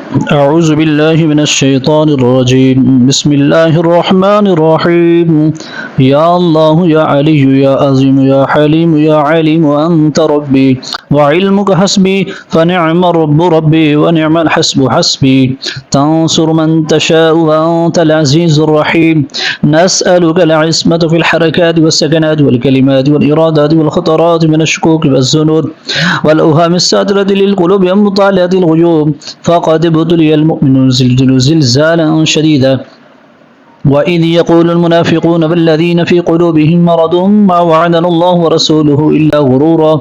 أعوذ بالله من الشيطان الرجيم. بسم الله الرحمن الرحيم. يا الله يا علي يا عظيم يا حليم يا عليم أنت ربي وعلمك حسبي فنعم الرب ربي ونعم الحسب حسبي. تنصر من تشاء وأنت العزيز الرحيم. نسألك العصمة في الحركات والسكنات والكلمات والإرادات والخطرات من الشكوك والظنون والأوهام الساترة للقلوب ومطالعة الغيوب. فقد ابتلي المؤمنون زلزالا شديدا، وإذ يقول المنافقون والذين في قلوبهم مرض ما وعدنا الله ورسوله إلا غرورا.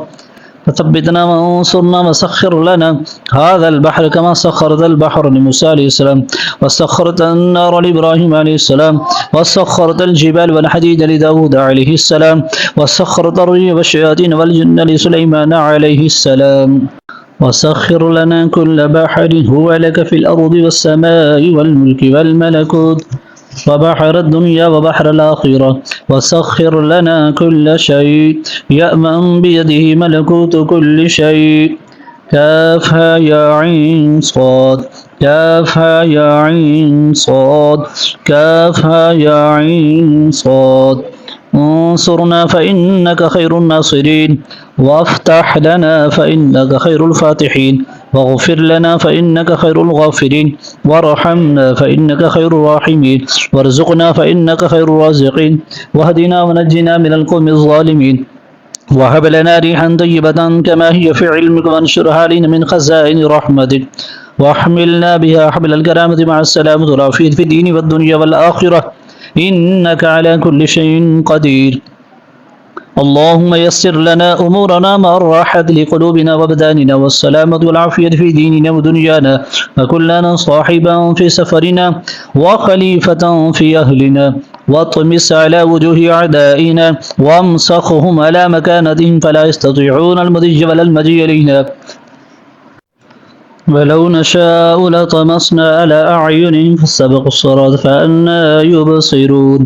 فثبتنا وانصرنا وسخر لنا هذا البحر كما سخرت البحر لموسى عليه السلام، وسخرت النار لإبراهيم عليه السلام، وسخرت الجبال والحديد لداود عليه السلام، وسخرت الريح والشياطين والجن لسليمان عليه السلام. وسخر لنا كل بحر هو لك في الأرض والسماء والملك والملكوت وبحر الدنيا وبحر الآخرة. وسخر لنا كل شيء يأمن بيده ملكوت كل شيء. كافها يا عين صاد، كافها يا عين صاد، كافها يا عين صاد. انصرنا فإنك خير الناصرين، وافتح لنا فإنك خير الفاتحين، واغفر لنا فإنك خير الغافرين، وارحمنا فإنك خير الراحمين، وارزقنا فإنك خير الرازقين، واهدنا ونجنا من القوم الظالمين. وهب لنا ريحا طيبة كما هي في علمك، وانشرها علينا من خزائن رحمتك، واحملنا بها حمل الكرامة مع السلامة والعافية في الدين والدنيا والآخرة، إنك على كل شيء قدير. اللهم يسر لنا أمورنا مع الراحة لقلوبنا وأبداننا والسلامة والعافية في ديننا ودنيانا، وكن لنا صاحبا في سفرنا وخليفة في أهلنا، واطمس على وجوه أعدائنا وامسخهم على مكانتهم فلا يستطيعون المضي ولا المجيء إلينا. ولو نشاء لطمسنا على أعينهم فاستبقوا الصراط فأنى يبصرون.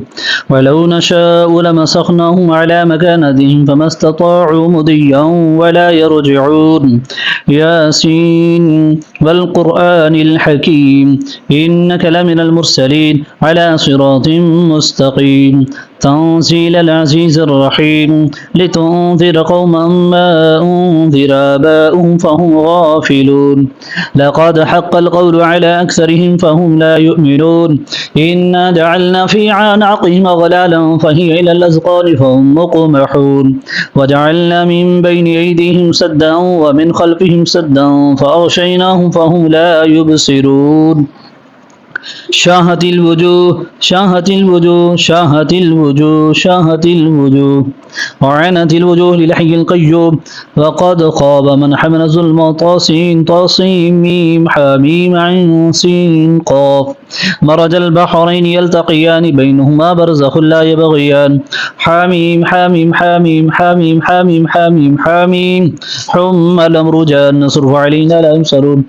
ولو نشاء لمسخناهم على مكانتهم فما استطاعوا مضيا ولا يرجعون. ياسين والقرآن الحكيم إنك لمن المرسلين على صراط مستقيم. تنزيل العزيز الرحيم لتنذر قوما ما أنذر آباؤهم فهم غافلون. لقد حق القول على أكثرهم فهم لا يؤمنون. إنا جعلنا في أعناقهم أغلالا فهي إلى الأذقان فهم مقمحون. وجعلنا من بين أيديهم سدا ومن خلفهم سدا فأغشيناهم فهم لا يبصرون. شاهت الوجوه شاهت الوجوه شاهت الوجوه شاهت الوجوه وعنت الوجوه للحي القيوم. وقد خاب من حمل ظلم طاسين طاسين ميم حاميم عين سين قاف. مرج البحرين يلتقيان بينهما برزخ لا يبغيان. حاميم حاميم حاميم حاميم حاميم حاميم حاميم حم الأمر جاء النصر علينا لا ينصرون.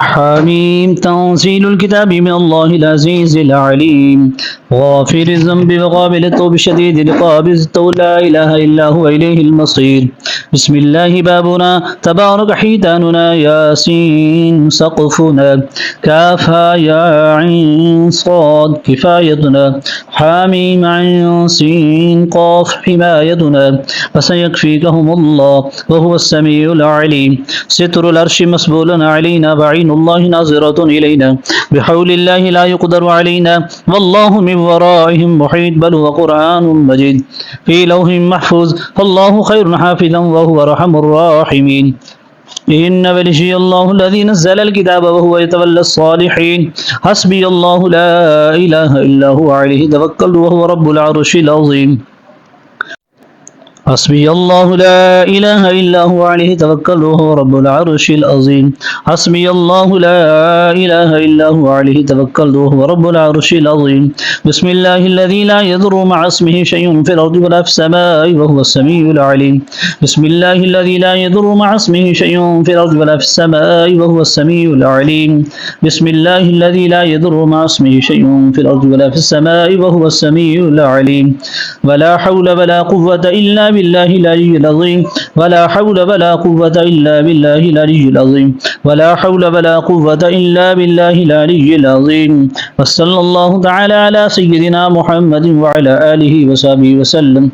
حميم تنزيل الكتاب من الله العزيز العليم غافر الذنب وقابل التوب شديد العقاب لا إله إلا هو إليه المصير. بسم الله بابنا تبارك حيتاننا ياسين سقفنا. كافها يا عين صاد كفايتنا. حاميم عين سين قاف حمايتنا. فسيكفيكهم الله وهو السميع العليم. ستر العرش مسبول علينا بعين الله ناظرة إلينا. بحول الله لا يقدر علينا. والله من ورائهم محيط بل هو قرآن مجيد في لوح محفوظ. فالله خير حافظا وهو أرحم الراحمين. إن ولي الله الذي نزل الكتاب وهو يتولى الصالحين. حسبي الله لا إله إلا هو عليه توكلت وهو رب العرش العظيم. حسبي الله لا إله إلا هو عليه توكل وهو رب العرش العظيم. حسبي الله لا إله إلا هو عليه توكل وهو رب العرش العظيم. بسم الله الذي لا يضر مع اسمه شيء في الأرض ولا في السماء وهو السميع العليم. بسم الله الذي لا يضر مع اسمه شيء في الأرض ولا في السماء وهو السميع العليم. بسم الله الذي لا يضر مع اسمه شيء في الأرض ولا في السماء وهو السميع العليم. ولا حول ولا قوة إلا بالله العلي العظيم ولا حول ولا قوة إلا بالله العلي العظيم ولا حول ولا قوة إلا بالله العلي العظيم وصلى الله تعالى على سيدنا محمد وعلى آله وصحبه وسلم